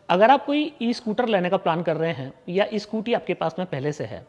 अगर आप कोई ई स्कूटर लेने का प्लान कर रहे हैं या स्कूटी आपके पास में पहले से है,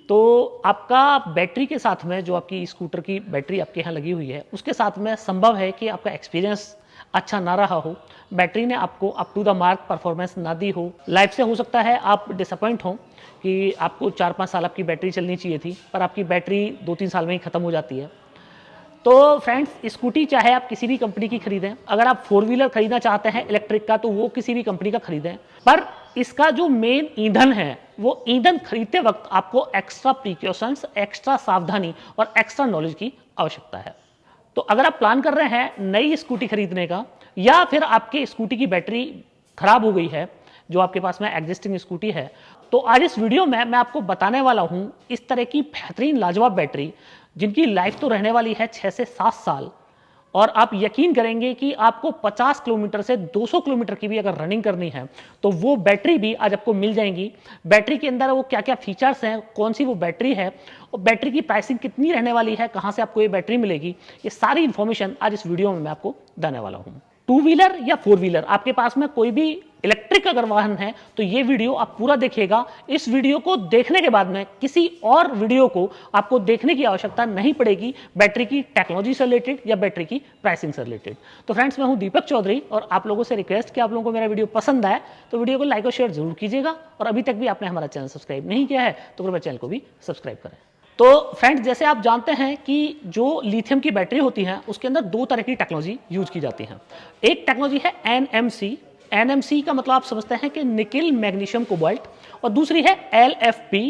तो आपका बैटरी के साथ में जो आपकी स्कूटर की बैटरी आपके यहाँ लगी हुई है, उसके साथ में संभव है कि आपका एक्सपीरियंस अच्छा ना रहा हो, बैटरी ने आपको up to the mark performance ना दी हो। लाइफ से हो सकता है आप डिसअपॉइंट हो कि आपको 4-5 साल आपकी बैटरी चलनी चाहिए थी, पर आपकी बैटरी 2-3 साल में ही खत्म हो जाती है। तो फ्रेंड्स, स्कूटी चाहे आप किसी भी कंपनी की खरीदें, अगर आप 4 व्हीलर खरीदना चाहते हैं इलेक्ट्रिक का, तो वो किसी भी कंपनी का खरीदें, पर इसका जो मेन ईंधन है, वो ईंधन खरीदते वक्त आपको एक्स्ट्रा प्रिकॉशंस, एक्स्ट्रा सावधानी और एक्स्ट्रा नॉलेज की आवश्यकता है। तो अगर आप प्लान कर रहे हैं नई स्कूटी खरीदने का, या फिर आपके स्कूटी की बैटरी खराब हो गई है, जो आपके पास में एग्जिस्टिंग स्कूटी है, तो आज इस वीडियो में मैं आपको बताने वाला हूं इस तरह की बेहतरीन लाजवाब बैटरी जिनकी लाइफ तो रहने वाली है 6 से 7 साल, और आप यकीन करेंगे कि आपको 50 किलोमीटर से 200 किलोमीटर की भी अगर रनिंग करनी है तो वो बैटरी भी आज आपको मिल जाएंगी। बैटरी के अंदर वो क्या क्या फीचर्स हैं, कौन सी वो बैटरी है, और बैटरी की प्राइसिंग कितनी रहने वाली है, कहां से आपको ये बैटरी मिलेगी, ये सारी इंफॉर्मेशन आज इस वीडियो में मैं आपको देने वाला हूं। 2 व्हीलर या 4 व्हीलर आपके पास में कोई भी इलेक्ट्रिक अगर वाहन है तो ये वीडियो आप पूरा देखिएगा। इस वीडियो को देखने के बाद में किसी और वीडियो को आपको देखने की आवश्यकता नहीं पड़ेगी बैटरी की टेक्नोलॉजी से रिलेटेड या बैटरी की प्राइसिंग से रिलेटेड। तो फ्रेंड्स, मैं हूं दीपक चौधरी और आप लोगों से रिक्वेस्ट कि आप लोगों को मेरा वीडियो पसंद आए तो वीडियो को लाइक और शेयर जरूर कीजिएगा, और अभी तक भी आपने हमारा चैनल सब्सक्राइब नहीं किया है तो कृपया चैनल को भी सब्सक्राइब करें। तो फ्रेंड्स, जैसे आप जानते हैं कि जो लिथियम की बैटरी होती है उसके अंदर 2 तरह की टेक्नोलॉजी यूज की जाती है। एक टेक्नोलॉजी है एनएमसी। एनएमसी का मतलब आप समझते हैं कि निकिल मैग्नीशियम कोबाल्ट, और दूसरी है एलएफपी,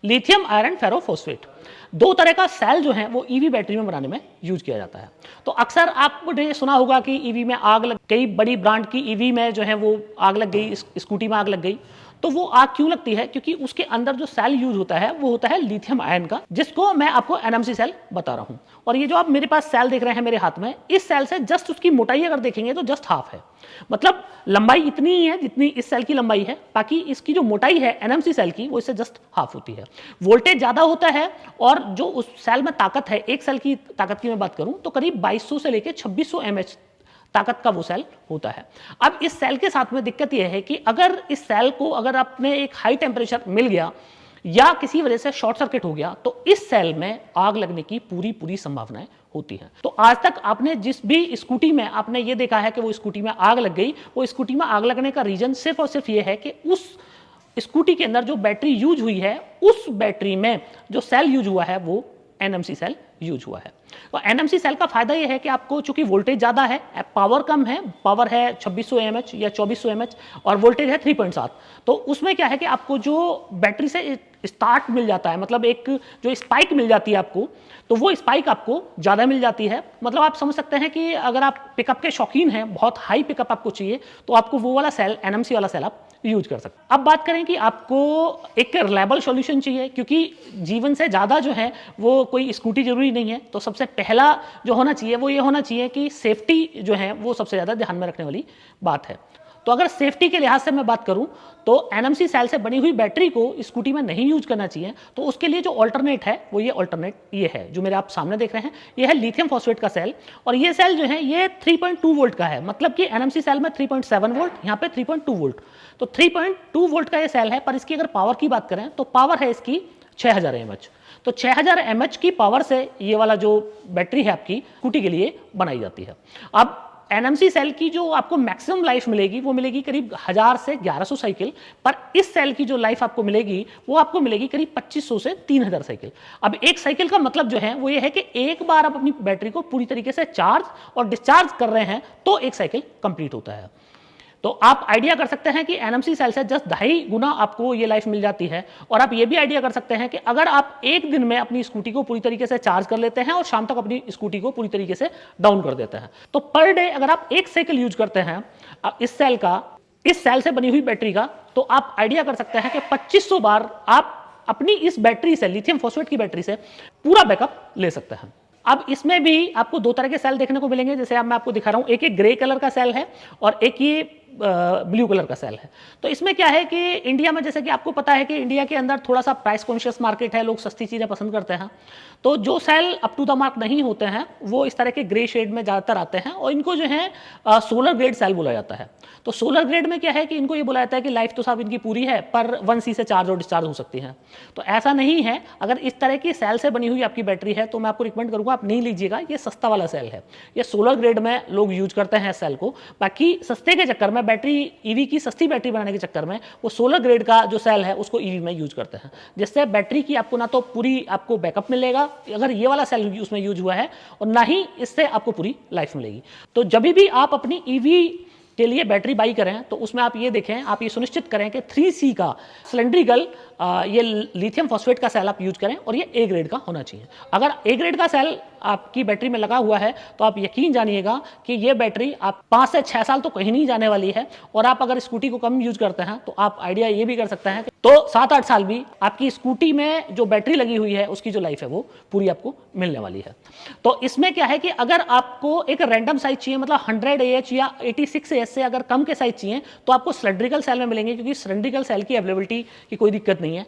लिथियम आयरन फेरोफॉस्फेट। 2 तरह का सेल जो है वो ईवी बैटरी में बनाने में यूज किया जाता है। तो अक्सर आपने सुना होगा कि ईवी में आग लग, कई बड़ी ब्रांड की ईवी में जो है वो आग लग गई, स्कूटी में आग लग गई। तो वो आग क्यों लगती है? क्योंकि उसके अंदर जो सेल यूज होता है वो होता है लिथियम आयन का, जिसको मैं आपको एनएमसी सेल बता रहा हूं। और ये जो आप मेरे पास सेल देख रहे हैं मेरे हाथ में, इस सेल से जस्ट उसकी मोटाई अगर देखेंगे तो जस्ट हाफ है, मतलब लंबाई इतनी ही है जितनी इस सेल की लंबाई है, बाकी इसकी जो मोटाई है एनएमसी सेल की वो इससे जस्ट हाफ होती है। वोल्टेज ज्यादा होता है, और जो उस सेल में ताकत है, एक सेल की ताकत की मैं बात करूं तो करीब 2200 से लेकर 2600 mAh ताकत का वो सेल होता है। अब इस सेल के साथ में दिक्कत यह है कि अगर इस सेल को अगर आपने एक हाई टेम्परेचर मिल गया या किसी वजह से शॉर्ट सर्किट हो गया तो इस सेल में आग लगने की पूरी संभावनाएं होती है। तो आज तक आपने जिस भी स्कूटी में आपने ये देखा है कि वो स्कूटी में आग लग गई, वो स्कूटी में आग लगने का रीजन सिर्फ और सिर्फ ये है कि उस स्कूटी के अंदर जो बैटरी यूज हुई है, उस बैटरी में जो सेल यूज हुआ है वो एनएमसी सेल यूज हुआ है। तो एनएमसी सेल का फायदा यह है कि आपको चूंकि वोल्टेज ज्यादा है, पावर कम है, पावर है 2600 mAh या 2400 mAh, और वोल्टेज है 3.7, तो उसमें क्या है कि आपको जो बैटरी से स्टार्ट मिल जाता है, मतलब एक जो स्पाइक मिल जाती है आपको, तो वो स्पाइक आपको ज्यादा मिल जाती है। मतलब आप समझ सकते हैं कि अगर आप पिकअप के शौकीन हैं, बहुत हाई पिकअप आपको चाहिए, तो आपको वो वाला सेल, एनएमसी वाला सेल आप यूज कर सकते हैं। अब बात करें कि आपको एक रिलायबल सॉल्यूशन चाहिए, क्योंकि जीवन से ज्यादा जो है वो कोई स्कूटी जरूरी नहीं है, तो सबसे पहला जो होना चाहिए वो ये होना चाहिए कि सेफ्टी जो है वो सबसे ज्यादा ध्यान में रखने वाली बात है। तो अगर सेफ्टी के लिहाज से मैं बात करूं तो एनएमसी सेल से बनी हुई बैटरी को स्कूटी में नहीं यूज करना चाहिए। तो उसके लिए जो अल्टरनेट है वो ये है जो मेरे आप सामने देख रहे हैं, ये है लिथियम फॉस्फेट का सेल, और ये सेल जो है ये 3.2 वोल्ट का है। मतलब कि एनएमसी सेल में 3.7 वोल्ट, यहाँ पे 3.2 वोल्ट, तो 3.2 वोल्ट का ये सेल है। पर इसकी अगर पावर की बात करें तो पावर है इसकी 6000 mAh। तो 6000 mAh की पावर से ये वाला जो बैटरी है आपकी स्कूटी के लिए बनाई जाती है। अब एनएमसी सेल की जो आपको मैक्सिमम लाइफ मिलेगी वो मिलेगी करीब 1000 से 1100 साइकिल, पर इस सेल की जो लाइफ आपको मिलेगी वो आपको मिलेगी करीब 2500 से 3000 साइकिल। अब एक साइकिल का मतलब जो है वो ये है कि एक बार आप अपनी बैटरी को पूरी तरीके से चार्ज और डिस्चार्ज कर रहे हैं तो एक साइकिल कंप्लीट होता है। तो आप आइडिया कर सकते हैं कि एनएमसी सेल से जस्ट 2.5 गुना आपको ये लाइफ मिल जाती है। और आप ये भी आइडिया कर सकते हैं कि अगर आप एक दिन में अपनी स्कूटी को पूरी तरीके से चार्ज कर लेते हैं और शाम तक अपनी स्कूटी को पूरी तरीके से डाउन कर देते हैं, तो पर डे अगर आप एक साइकिल यूज करते हैं इस सेल से बनी हुई बैटरी का, तो आप आइडिया कर सकते हैं कि 2500 बार आप अपनी इस बैटरी से, लिथियम फॉस्फेट की बैटरी से पूरा बैकअप ले सकते हैं। अब इसमें भी आपको 2 तरह के सेल देखने को मिलेंगे, जैसे अब मैं आपको दिखा रहा हूं। एक ग्रे कलर का सेल है और एक ये ब्लू कलर का सेल है। तो इसमें क्या है कि इंडिया में, जैसे कि आपको पता है कि इंडिया के अंदर थोड़ा सा प्राइस कॉन्शियस मार्केट है, लोग सस्ती चीज़ें पसंद करते हैं। तो जो cell up to the mark नहीं होते हैं वो इस तरह के ग्रे शेड में ज़्यादातर आते हैं, और इनको जो है सोलर ग्रेड सेल बोला जाता है। तो सोलर ग्रेड में क्या है कि इनको ये बोला जाता है कि लाइफ तो साहब इनकी पूरी है, पर 1C से चार्ज और डिस्चार्ज हो सकती है। तो ऐसा नहीं है। अगर इस तरह की सेल से बनी हुई आपकी बैटरी है तो मैं आपको रिकमेंड करूंगा आप नहीं लीजिएगा, ये सस्ता वाला सेल है। ये सोलर ग्रेड में लोग यूज करते हैं सेल को। बाकी सस्ते के चक्कर में, बैटरी ईवी की सस्ती बैटरी बनाने के चक्कर में वो सोलर ग्रेड का जो सेल है उसको ईवी में यूज करते हैं, जिससे बैटरी की आपको ना तो पूरी आपको बैकअप मिलेगा अगर ये वाला सेल उसमें यूज हुआ है, और ना ही इससे आपको पूरी लाइफ मिलेगी। तो जब भी आप अपनी ईवी के लिए बैटरी बाई करें तो उसमें आप ये देखें, आप ये सुनिश्चित करें कि 3C का सिलेंड्रिकल ये लिथियम फॉस्फेट का सेल आप यूज करें, और ये ए ग्रेड का होना चाहिए। अगर ए ग्रेड का सेल आपकी बैटरी में लगा हुआ है तो आप यकीन जानिएगा कि ये बैटरी आप 5 से 6 साल तो कहीं नहीं जाने वाली है। और आप अगर स्कूटी को कम यूज करते हैं तो आप आइडिया ये भी कर सकते हैं तो 7-8 साल भी आपकी स्कूटी में जो बैटरी लगी हुई है उसकी जो लाइफ है वो पूरी आपको मिलने वाली है। तो इसमें क्या है कि अगर आपको एक रैंडम साइज चाहिए, मतलब 100Ah या 86Ah से अगर कम के साइज चाहिए तो आपको सिलेंड्रिकल सेल में मिलेंगे, क्योंकि सिलेंड्रिकल सेल की अवेलेबिलिटी की कोई दिक्कत नहीं है।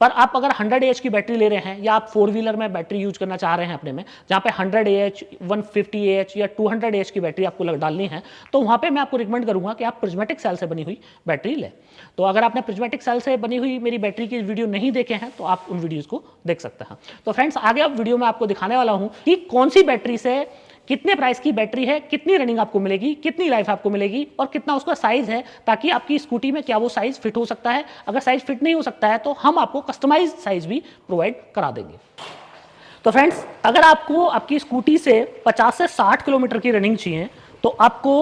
पर आप अगर 100Ah की बैटरी ले रहे हैं, या आप 4 व्हीलर में बैटरी यूज करना चाह रहे हैं अपने में, जहाँ पे 100Ah 150Ah या 200Ah की बैटरी आपको डालनी है, तो वहाँ पे मैं आपको रिकमेंड करूंगा कि आप प्रिज्मेटिक सेल से बनी हुई बैटरी लें। तो अगर आपने प्रिज्मेटिक सेल से बनी हुई मेरी बैटरी की वीडियो नहीं देखे हैं तो आप उन वीडियोज़ को देख सकते हैं। तो फ्रेंड्स, आगे अब वीडियो में आपको दिखाने वाला हूँ कि कौन सी बैटरी से कितने प्राइस की बैटरी है, कितनी रनिंग आपको मिलेगी, कितनी लाइफ आपको मिलेगी, और कितना उसका साइज है, ताकि आपकी स्कूटी में क्या वो साइज फिट हो सकता है। अगर साइज फिट नहीं हो सकता है तो हम आपको कस्टमाइज साइज भी प्रोवाइड करा देंगे। तो फ्रेंड्स, अगर आपको आपकी स्कूटी से 50 से 60 किलोमीटर की रनिंग चाहिए तो आपको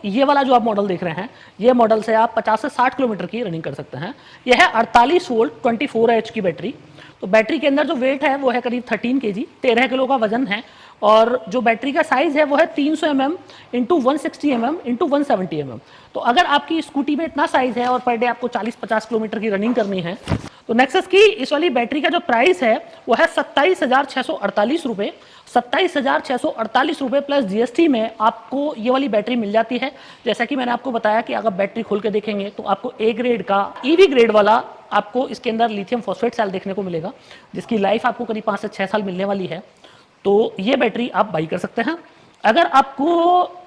ये वाला जो आप मॉडल देख रहे हैं, ये मॉडल से आप 50 से 60 किलोमीटर की रनिंग कर सकते हैं। यह है 48 वोल्ट 24Ah की बैटरी। तो बैटरी के अंदर जो वेट है वो है करीब 13 kg, 13 किलो का वजन है। और जो बैटरी का साइज है वो है 300 mm into 160 mm into 170 mm। तो अगर आपकी स्कूटी में इतना साइज है और पर डे आपको 40-50 किलोमीटर की रनिंग करनी है तो नेक्सस की इस वाली बैटरी का जो प्राइस है वो है 27,648 रुपये। 27,648 रुपये प्लस GST में आपको ये वाली बैटरी मिल जाती है। जैसा कि मैंने आपको बताया कि अगर बैटरी खोल के देखेंगे तो आपको ए ग्रेड का ईवी ग्रेड वाला आपको इसके अंदर लिथियम फॉस्फेट सेल देखने को मिलेगा, जिसकी लाइफ आपको करीब 5 से 6 साल मिलने वाली है। तो ये बैटरी आप बाई कर सकते हैं। अगर आपको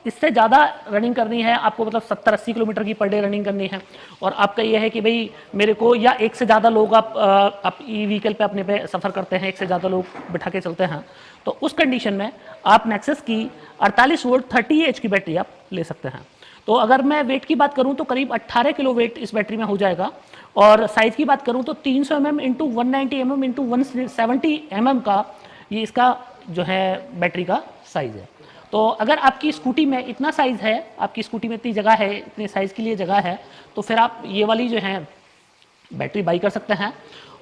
इससे ज़्यादा रनिंग करनी है, आपको मतलब 70-80 किलोमीटर की पर डे रनिंग करनी है, और आपका ये है कि भाई मेरे को, या एक से ज़्यादा लोग आप ई व्हीकल पे अपने पे सफ़र करते हैं, एक से ज़्यादा लोग बिठा के चलते हैं, तो उस कंडीशन में आप नेक्सस की 48 वोल्ट 30Ah की बैटरी आप ले सकते हैं। तो अगर मैं वेट की बात करूं तो करीब 18 किलो वेट इस बैटरी में हो जाएगा। और साइज़ की बात करूं तो 300 mm into 190 mm into 170 mm का ये इसका जो है बैटरी का साइज़ है। तो अगर आपकी स्कूटी में इतना साइज़ है, आपकी स्कूटी में इतनी जगह है, इतने साइज़ के लिए जगह है, तो फिर आप ये वाली जो है बैटरी बाई कर सकते हैं।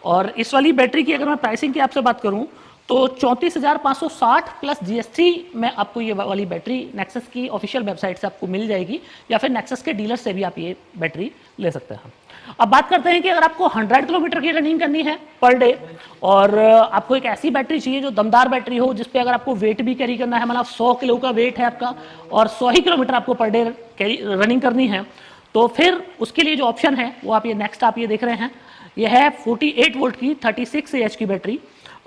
और इस वाली बैटरी की अगर मैं प्राइसिंग की आपसे बात करूं तो 34,560 प्लस GST में आपको ये वाली बैटरी नेक्सस की ऑफिशियल वेबसाइट से आपको मिल जाएगी, या फिर नेक्सस के डीलर से भी आप ये बैटरी ले सकते हैं। अब बात करते हैं कि अगर आपको 100 किलोमीटर की रनिंग करनी है पर डे, और आपको एक ऐसी बैटरी चाहिए जो दमदार बैटरी हो, जिसपे अगर आपको वेट भी कैरी करना है, मतलब 100 किलो का वेट है आपका और 100 ही किलोमीटर आपको पर डे रनिंग करनी है, तो फिर उसके लिए जो ऑप्शन है वो आप ये नेक्स्ट आप ये देख रहे हैं, ये है 48 वोल्ट की 36Ah की बैटरी।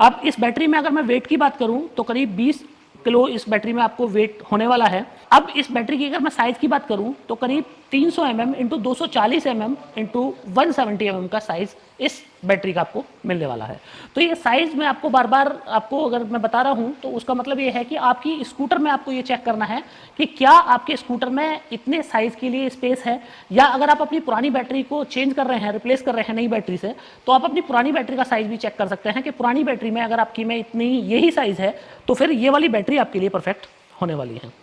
अब इस बैटरी में अगर मैं वेट की बात करूं तो करीब 20 किलो इस बैटरी में आपको वेट होने वाला है। अब इस बैटरी की अगर मैं साइज़ की बात करूं तो करीब 300 mm into 240 mm into 170 mm का साइज़ इस बैटरी का आपको मिलने वाला है। तो ये साइज़ में आपको बार बार आपको अगर मैं बता रहा हूं तो उसका मतलब ये है कि आपकी स्कूटर में आपको ये चेक करना है कि क्या आपके स्कूटर में इतने साइज़ के लिए स्पेस है, या अगर आप अपनी पुरानी बैटरी को चेंज कर रहे हैं, रिप्लेस कर रहे हैं नई बैटरी से, तो आप अपनी पुरानी बैटरी का साइज़ भी चेक कर सकते हैं कि पुरानी बैटरी में अगर आपकी में इतनी यही साइज़ है तो फिर ये वाली बैटरी आपके लिए परफेक्ट होने वाली है।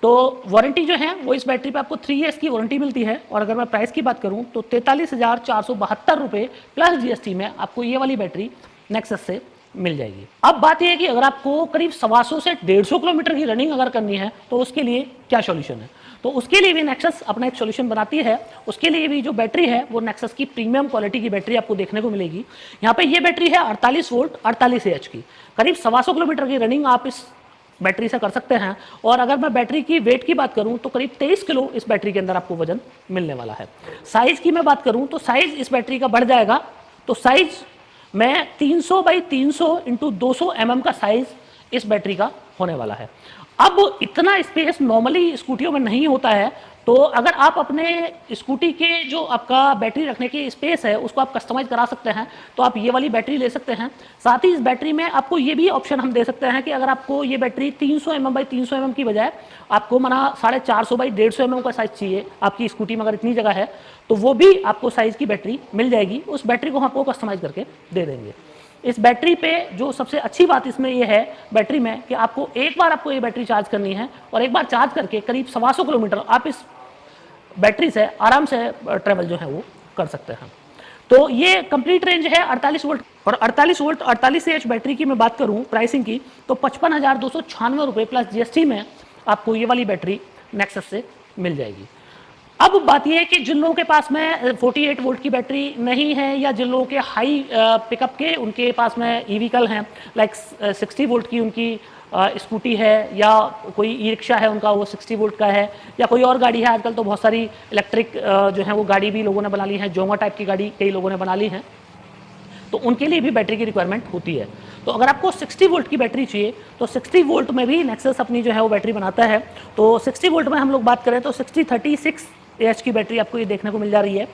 तो वारंटी जो है वो इस बैटरी पे आपको 3 years की वारंटी मिलती है। और अगर मैं प्राइस की बात करूं तो 43,472 रुपये प्लस GST में आपको ये वाली बैटरी नेक्सस से मिल जाएगी। अब बात यह है कि अगर आपको करीब 125 से 150 किलोमीटर की रनिंग अगर करनी है तो उसके लिए क्या सॉल्यूशन है, तो उसके लिए भी नेक्सस अपना एक सॉल्यूशन बनाती है। उसके लिए भी जो बैटरी है वो नेक्सस की प्रीमियम क्वालिटी की बैटरी आपको देखने को मिलेगी। यहाँ पे ये बैटरी है 48 वोल्ट 48Ah की, करीब 125 किलोमीटर की रनिंग आप इस बैटरी से कर सकते हैं। और अगर मैं बैटरी की वेट की बात करूं तो करीब 23 किलो इस बैटरी के अंदर आपको वजन मिलने वाला है। साइज़ की मैं बात करूं तो साइज़ इस बैटरी का बढ़ जाएगा, तो साइज़ मैं 300 बाई 300 इंटू 200 mm का साइज़ इस बैटरी का होने वाला है। अब इतना स्पेस नॉर्मली स्कूटियों में नहीं होता है, तो अगर आप अपने स्कूटी के जो आपका बैटरी रखने की स्पेस है उसको आप कस्टमाइज करा सकते हैं, तो आप ये वाली बैटरी ले सकते हैं। साथ ही इस बैटरी में आपको ये भी ऑप्शन हम दे सकते हैं कि अगर आपको ये बैटरी 300 mm बाई 300 mm की बजाय आपको मना 450 बाई 150 mm का साइज़ चाहिए, आपकी स्कूटी में अगर इतनी जगह है तो वो भी आपको साइज़ की बैटरी मिल जाएगी। उस बैटरी को हम आपको कस्टमाइज करके दे देंगे। इस बैटरी पे जो सबसे अच्छी बात इसमें ये है बैटरी में कि आपको एक बार आपको ये बैटरी चार्ज करनी है और एक बार चार्ज करके करीब 125 किलोमीटर आप इस बैटरी से आराम से ट्रेवल जो है वो कर सकते हैं। तो ये कंप्लीट रेंज है 48 वोल्ट, और 48 वोल्ट 48 एच बैटरी की मैं बात करूं प्राइसिंग की तो 55,296 रुपये प्लस जीएसटी में आपको ये वाली बैटरी नेक्सस से मिल जाएगी। अब बात यह है कि जिन लोगों के पास में 48 वोल्ट की बैटरी नहीं है या जिन लोगों के हाई पिकअप के उनके पास में ई व्हीकल हैं, लाइक 60 वोल्ट की उनकी स्कूटी है या कोई ई रिक्शा है उनका वो 60 वोल्ट का है, या कोई और गाड़ी है। आजकल तो बहुत सारी इलेक्ट्रिक जो है वो गाड़ी भी लोगों ने बना ली है, जोंगा टाइप की गाड़ी कई लोगों ने बना ली है, तो उनके लिए भी बैटरी की रिक्वायरमेंट होती है। तो अगर आपको 60 वोल्ट की बैटरी चाहिए तो 60 वोल्ट में भी नेक्सस अपनी जो है वो बैटरी बनाता है। तो 60 वोल्ट में हम लोग बात करें तो 6036 एच की बैटरी आपको ये देखने को मिल जा रही है।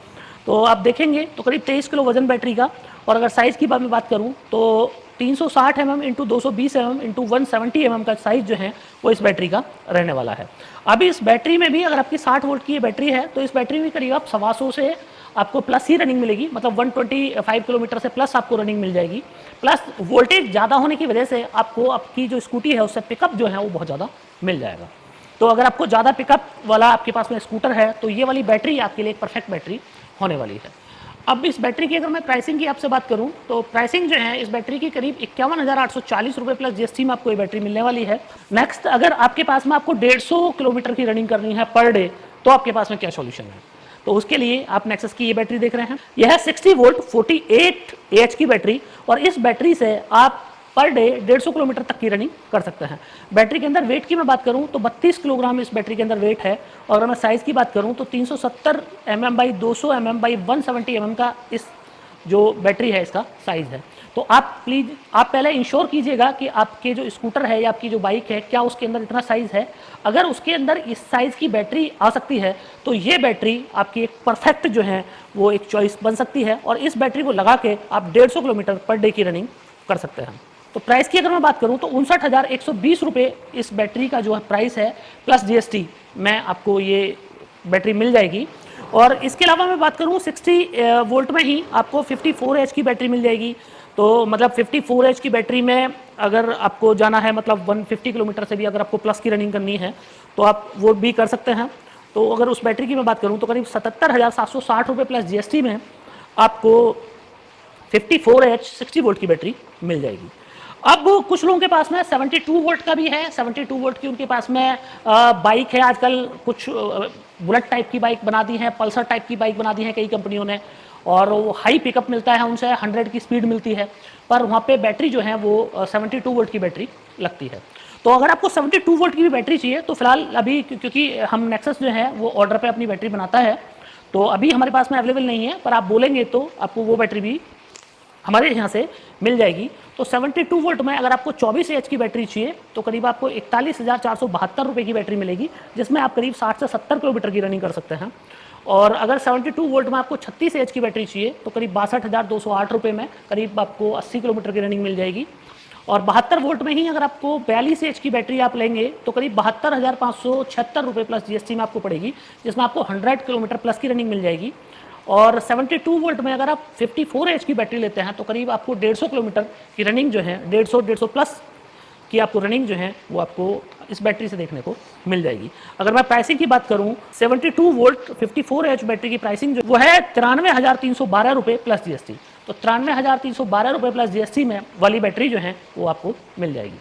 तो आप देखेंगे तो करीब 23 किलो वजन बैटरी का। और अगर साइज़ की मैं बात करूँ तो 360 mm into 220 mm into 170 mm का साइज़ जो है वो इस बैटरी का रहने वाला है। अभी इस बैटरी में भी अगर आपकी 60 वोल्ट की ये बैटरी है तो इस बैटरी में करीब आप 125 से आपको प्लस ही रनिंग मिलेगी, मतलब 125 किलोमीटर से प्लस आपको रनिंग मिल जाएगी। प्लस वोल्टेज ज़्यादा होने की वजह से आपको आपकी जो स्कूटी है उससे पिकअप जो है वो बहुत ज़्यादा मिल जाएगा। तो अगर आपको ज़्यादा पिकअप वाला आपके पास में स्कूटर है तो ये वाली बैटरी आपके लिए एक परफेक्ट बैटरी होने वाली है। अब इस बैटरी की अगर मैं प्राइसिंग की आपसे बात करूं तो प्राइसिंग जो है इस बैटरी की करीब 51,840 रुपये प्लस जीएसटी में आपको ये बैटरी मिलने वाली है। नेक्स्ट, अगर आपके पास में आपको 150 किलोमीटर की रनिंग करनी है पर डे तो आपके पास में क्या सॉल्यूशन है, तो उसके लिए आप नेक्सस की ये बैटरी देख रहे हैं। यह है 60 वोल्ट 48 एच की बैटरी, और इस बैटरी से आप पर डे 150 किलोमीटर तक की रनिंग कर सकते हैं। बैटरी के अंदर वेट की मैं बात करूं तो 32 किलोग्राम इस बैटरी के अंदर वेट है, और अगर मैं साइज़ की बात करूं तो 370 mm by 200 mm by 170 mm का इस जो बैटरी है इसका साइज़ है। तो आप प्लीज़ आप पहले इंश्योर कीजिएगा कि आपके जो स्कूटर है या आपकी जो बाइक है क्या उसके अंदर इतना साइज़ है। अगर उसके अंदर इस साइज़ की बैटरी आ सकती है तो ये बैटरी आपकी एक परफेक्ट जो है वो एक चॉइस बन सकती है, और इस बैटरी को लगा के आप 150 किलोमीटर पर डे की रनिंग कर सकते हैं। तो प्राइस की अगर मैं बात करूं तो 59,120 रुपये इस बैटरी का जो है प्राइस है, प्लस जीएसटी में आपको ये बैटरी मिल जाएगी। और इसके अलावा मैं बात करूं 60 वोल्ट में ही आपको 54 एच की बैटरी मिल जाएगी। तो मतलब 54 एच की बैटरी में अगर आपको जाना है मतलब 150 किलोमीटर से भी अगर आपको प्लस की रनिंग करनी है तो आप वो भी कर सकते हैं। तो अगर उस बैटरी की मैं बात करूं तो करीब 77,760 रुपये प्लस जीएसटी में आपको 54 एच 60 वोल्ट की बैटरी मिल जाएगी। अब कुछ लोगों के पास में 72 वोल्ट का भी है, 72 वोल्ट की उनके पास में बाइक है। आजकल कुछ बुलेट टाइप की बाइक बना दी है, पल्सर टाइप की बाइक बना दी है कई कंपनियों ने, और वो हाई पिकअप मिलता है उनसे, 100 की स्पीड मिलती है, पर वहाँ पे बैटरी जो है वो 72 वोल्ट की बैटरी लगती है। तो अगर आपको 72 वोल्ट की भी बैटरी चाहिए तो फिलहाल अभी क्योंकि हम नेक्सस जो है वो ऑर्डर पे अपनी बैटरी बनाता है तो अभी हमारे पास में अवेलेबल नहीं है, पर आप बोलेंगे तो आपको वो बैटरी भी हमारे यहाँ से मिल जाएगी। तो 72 वोल्ट में अगर आपको 24 एच की बैटरी चाहिए तो करीब आपको 41,472 रुपये की बैटरी मिलेगी, जिसमें आप करीब 60 से 70 किलोमीटर की रनिंग कर सकते हैं। और अगर 72 वोल्ट में आपको 36 एच की बैटरी चाहिए तो करीब 62,208 रुपये में करीब आपको 80 किलोमीटर की रनिंग मिल जाएगी। और 72 वोल्ट में ही अगर आपको 42 एच की बैटरी आप लेंगे तो करीब 72,576 रुपये प्लस जीएसटी में आपको पड़ेगी, जिसमें आपको 100 किलोमीटर प्लस की रनिंग मिल जाएगी। और 72 वोल्ट में अगर आप 54 एच की बैटरी लेते हैं तो करीब आपको 150 किलोमीटर की रनिंग जो है 150 प्लस की आपको रनिंग जो है वो आपको इस बैटरी से देखने को मिल जाएगी। अगर मैं प्राइसिंग की बात करूं 72 वोल्ट 54 एच बैटरी की प्राइसिंग जो वो है 93,312 रुपये प्लस जीएसटी। तो 93,312 रुपये प्लस जीएसटी में वाली बैटरी जो है वो आपको मिल जाएगी।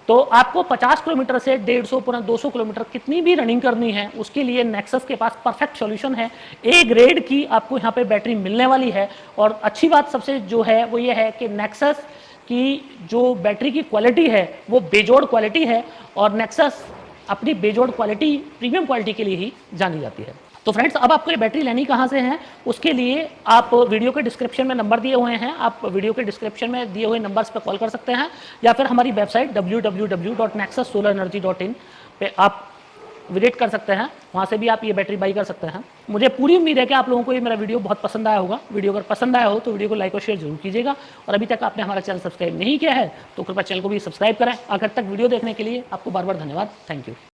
तो आपको 50 किलोमीटर से 150 200 किलोमीटर कितनी भी रनिंग करनी है उसके लिए नेक्सस के पास परफेक्ट सॉल्यूशन है। ए ग्रेड की आपको यहाँ पे बैटरी मिलने वाली है। और अच्छी बात सबसे जो है वो ये है कि नेक्सस कि जो बैटरी की क्वालिटी है वो बेजोड़ क्वालिटी है और नेक्सस अपनी बेजोड़ क्वालिटी, प्रीमियम क्वालिटी के लिए ही जानी जाती है। तो फ्रेंड्स, अब आपको ये बैटरी लेनी कहाँ से है, उसके लिए आप वीडियो के डिस्क्रिप्शन में नंबर दिए हुए हैं, आप वीडियो के डिस्क्रिप्शन में दिए हुए नंबर्स पर कॉल कर सकते हैं या फिर हमारी वेबसाइट www.nexussolarenergy.in पे आप विजिट कर सकते हैं, वहाँ से भी आप ये बैटरी बाई कर सकते हैं। मुझे पूरी उम्मीद है कि आप लोगों को ये मेरा वीडियो बहुत पसंद आया होगा। वीडियो अगर पसंद आया हो तो वीडियो को लाइक और शेयर जरूर कीजिएगा और अभी तक आपने हमारा चैनल सब्सक्राइब नहीं किया है तो कृपया चैनल को भी सब्सक्राइब करें। आखिर तक वीडियो देखने के लिए आपको बार बार धन्यवाद। Thank you.